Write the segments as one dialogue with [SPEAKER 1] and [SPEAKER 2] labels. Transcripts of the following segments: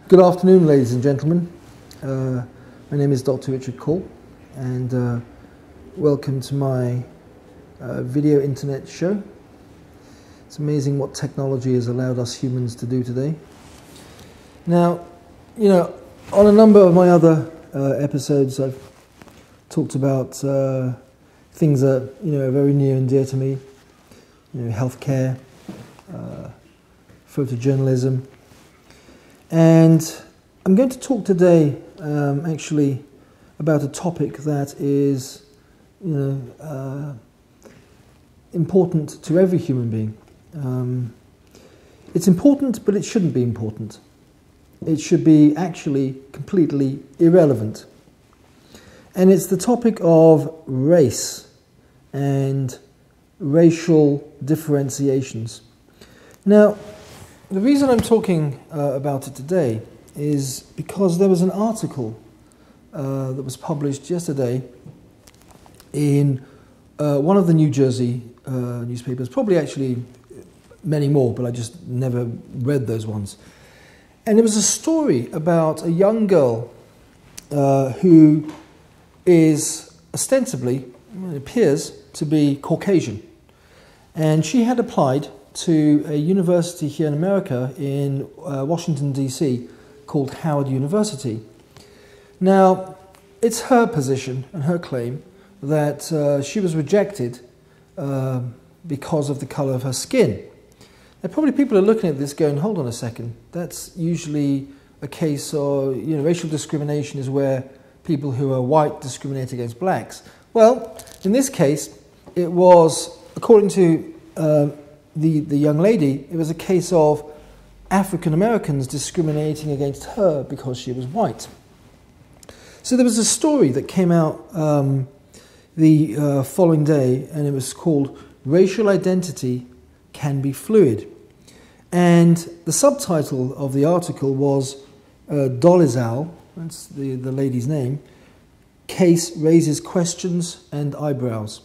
[SPEAKER 1] Good afternoon, ladies and gentlemen. My name is Dr. Richard Arjun, and welcome to my video internet show. It's amazing what technology has allowed us humans to do today. Now, on a number of my other episodes, I've talked about things that are very near and dear to me. Healthcare, photojournalism. And I'm going to talk today actually about a topic that is important to every human being. It's important, but it shouldn't be important. It should be actually completely irrelevant. And it's the topic of race and racial differentiations. Now, the reason I'm talking about it today is because there was an article that was published yesterday in one of the New Jersey newspapers, probably actually many more, but I just never read those ones. And it was a story about a young girl who is ostensibly, it appears to be Caucasian. And she had applied to a university here in America in Washington, D.C. called Howard University. Now, it's her position and her claim that she was rejected because of the colour of her skin. Now, probably people are looking at this going, hold on a second, that's usually a case of, racial discrimination is where people who are white discriminate against blacks. Well, in this case, it was, according to the young lady, it was a case of African Americans discriminating against her because she was white. So there was a story that came out the following day, and it was called "Racial Identity Can Be Fluid." And the subtitle of the article was Dolezal, that's the lady's name, "Case Raises Questions and Eyebrows."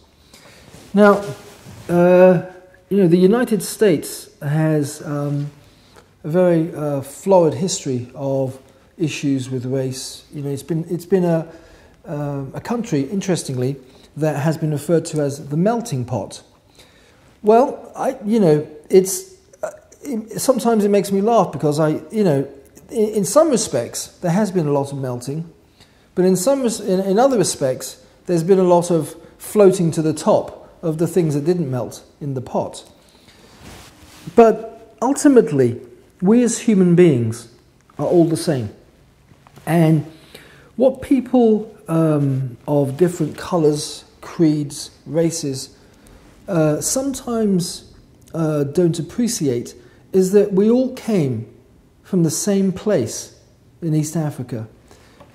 [SPEAKER 1] Now, the United States has a very florid history of issues with race. It's been a country, interestingly, that has been referred to as the melting pot. Well, sometimes it makes me laugh because in some respects there has been a lot of melting, but in other respects there's been a lot of floating to the top of the things that didn't melt in the pot. But ultimately, we as human beings are all the same. And what people of different colours, creeds, races sometimes don't appreciate is that we all came from the same place in East Africa.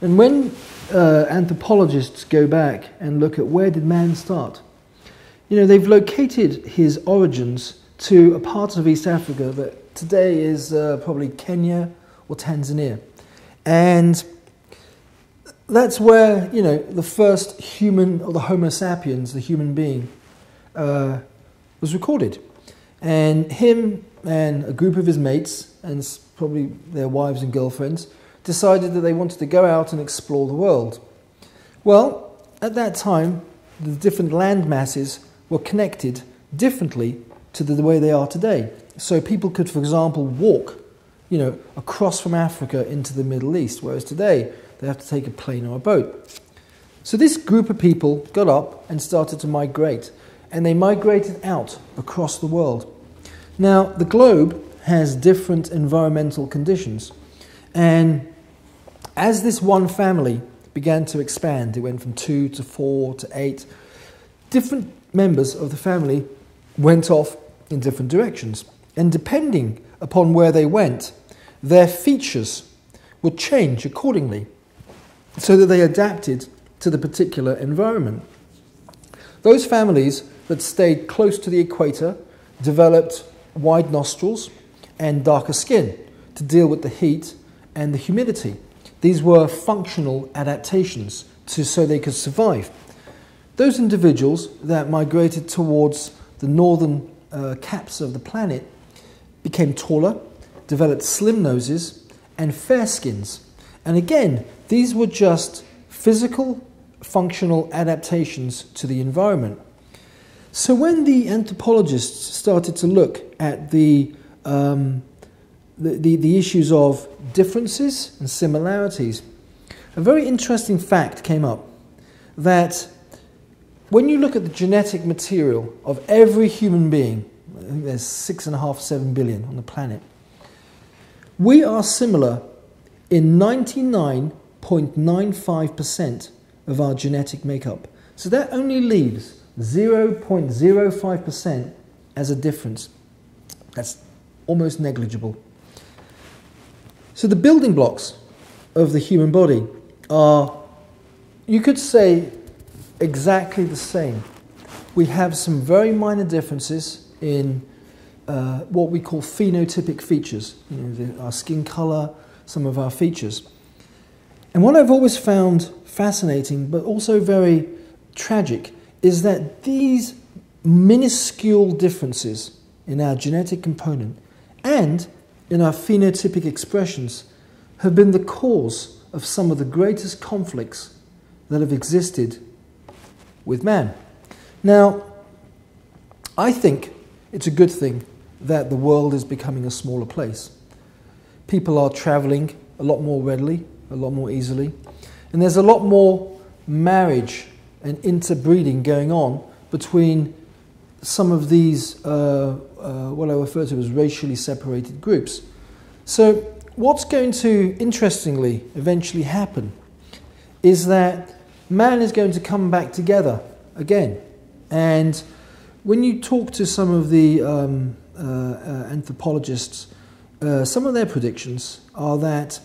[SPEAKER 1] And when anthropologists go back and look at where did man start, they've located his origins to a part of East Africa that today is probably Kenya or Tanzania. And that's where, the first human, or the Homo sapiens, the human being, was recorded. And him and a group of his mates, and probably their wives and girlfriends, decided that they wanted to go out and explore the world. Well, at that time, the different land masses were connected differently to the way they are today. So people could, for example, walk, across from Africa into the Middle East, whereas today they have to take a plane or a boat. So this group of people got up and started to migrate, and they migrated out across the world. Now, the globe has different environmental conditions, and as this one family began to expand, it went from 2 to 4 to 8, different members of the family went off in different directions. And depending upon where they went, their features would change accordingly so that they adapted to the particular environment. Those families that stayed close to the equator developed wide nostrils and darker skin to deal with the heat and the humidity. These were functional adaptations so they could survive. Those individuals that migrated towards the northern caps of the planet became taller, developed slim noses, and fair skins. And again, these were just physical, functional adaptations to the environment. So when the anthropologists started to look at the issues of differences and similarities, a very interesting fact came up, that when you look at the genetic material of every human being, I think there's 6.5, 7 billion on the planet, we are similar in 99.95% of our genetic makeup. So that only leaves 0.05% as a difference. That's almost negligible. So the building blocks of the human body are, you could say, exactly the same. We have some very minor differences in what we call phenotypic features, our skin color, some of our features. And what I've always found fascinating, but also very tragic, is that these minuscule differences in our genetic component and in our phenotypic expressions have been the cause of some of the greatest conflicts that have existed with man. Now, I think it's a good thing that the world is becoming a smaller place. People are traveling a lot more readily, a lot more easily, and there's a lot more marriage and interbreeding going on between some of these, what I refer to as racially separated groups. So what's going to, interestingly, eventually happen is that man is going to come back together again. And when you talk to some of the anthropologists, some of their predictions are that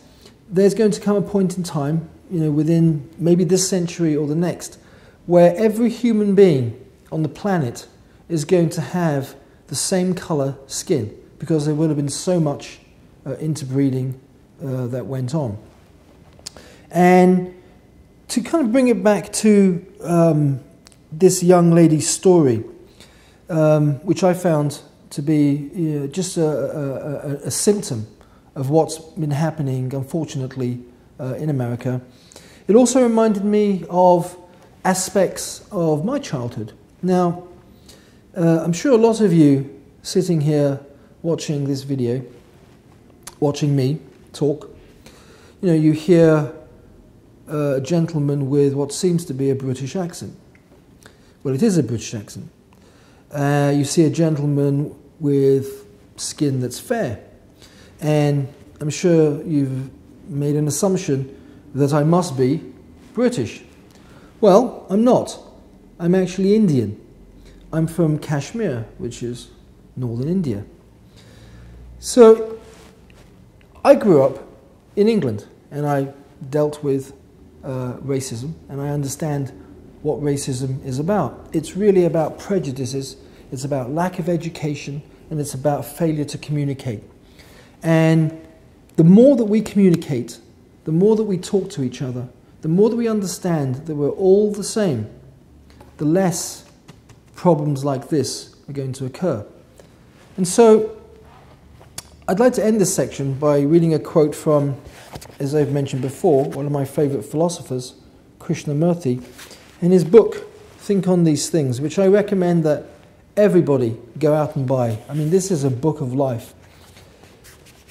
[SPEAKER 1] there's going to come a point in time, within maybe this century or the next, where every human being on the planet is going to have the same color skin, because there will have been so much interbreeding that went on. And to kind of bring it back to this young lady's story, which I found to be just a symptom of what's been happening, unfortunately, in America. It also reminded me of aspects of my childhood. Now, I'm sure a lot of you sitting here watching this video, watching me talk, you hear a gentleman with what seems to be a British accent. Well, it is a British accent. You see a gentleman with skin that's fair. And I'm sure you've made an assumption that I must be British. Well, I'm not. I'm actually Indian. I'm from Kashmir, which is northern India. So I grew up in England, and I dealt with racism, and I understand what racism is about. It's really about prejudices, it's about lack of education, and it's about failure to communicate. And the more that we communicate, the more that we talk to each other, the more that we understand that we're all the same, the less problems like this are going to occur. And so I'd like to end this section by reading a quote from, as I've mentioned before, one of my favorite philosophers, Krishnamurti, in his book, Think on These Things, which I recommend that everybody go out and buy. I mean, this is a book of life.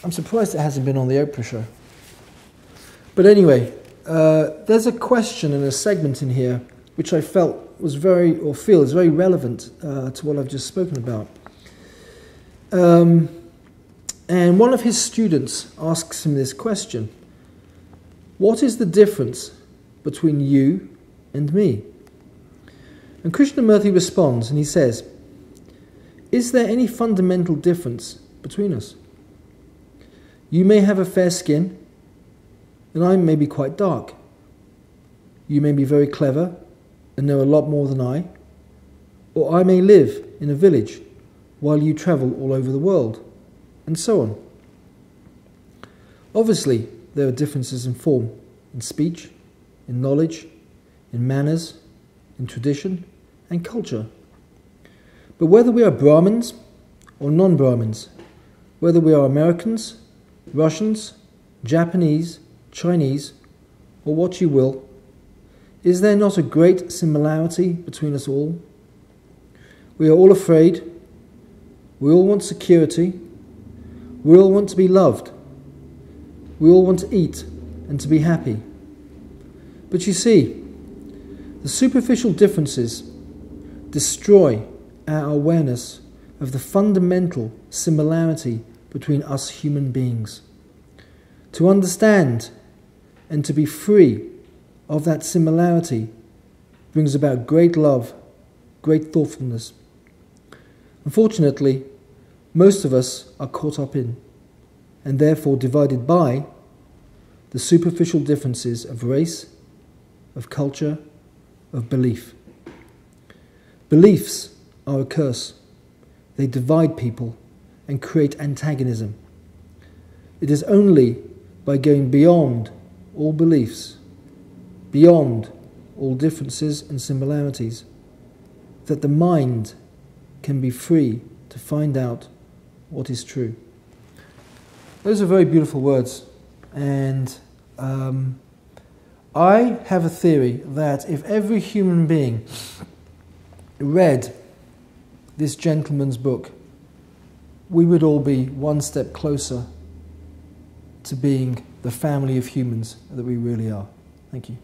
[SPEAKER 1] I'm surprised it hasn't been on the Oprah show. But anyway, there's a question and a segment in here which I felt was feel is very relevant to what I've just spoken about. And one of his students asks him this question: what is the difference between you and me? And Krishnamurti responds and he says, is there any fundamental difference between us? You may have a fair skin, and I may be quite dark. You may be very clever and know a lot more than I, or I may live in a village while you travel all over the world, and so on. Obviously, there are differences in form, in speech, in knowledge, in manners, in tradition, and culture. But whether we are Brahmins or non-Brahmins, whether we are Americans, Russians, Japanese, Chinese, or what you will, is there not a great similarity between us all? We are all afraid. We all want security. We all want to be loved. We all want to eat and to be happy. But you see, the superficial differences destroy our awareness of the fundamental similarity between us human beings. To understand and to be free of that similarity brings about great love, great thoughtfulness. Unfortunately, most of us are caught up in, and therefore divided by, the superficial differences of race, of culture, of belief. Beliefs are a curse. They divide people and create antagonism. It is only by going beyond all beliefs, beyond all differences and similarities, that the mind can be free to find out what is true. Those are very beautiful words, and I have a theory that if every human being read this gentleman's book, we would all be one step closer to being the family of humans that we really are. Thank you.